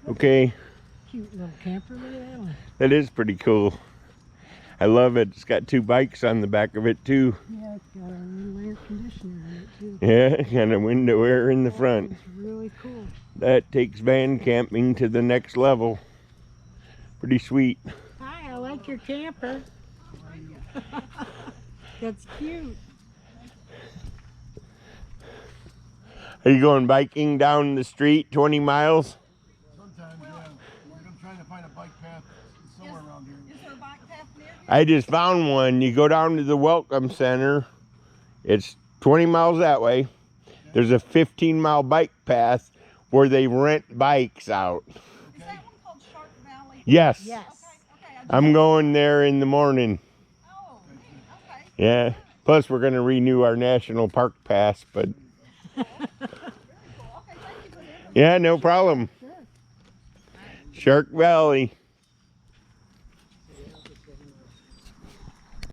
Okay. Cute little camper, look at that one. That is pretty cool. I love it. It's got 2 bikes on the back of it too. Yeah, it's got a little air conditioner in it too. Yeah, and a window air in the front. It's really cool. That takes van camping to the next level. Pretty sweet. Hi, I like your camper. That's cute. Are you going biking down the street 20 miles? Sometimes, yeah. I'm trying to find a bike path somewhere around here. Is there a bike path near you? I just found one. You go down to the Welcome Center. It's 20 miles that way. There's a 15-mile bike path where they rent bikes out. Is that one called Shark Valley? Yes. Yes. Okay. I'm going there in the morning. Oh, okay. Yeah. Plus, we're going to renew our national park pass, but Very cool. Okay, thank you for the information. yeah, no problem. Sure. Shark Valley.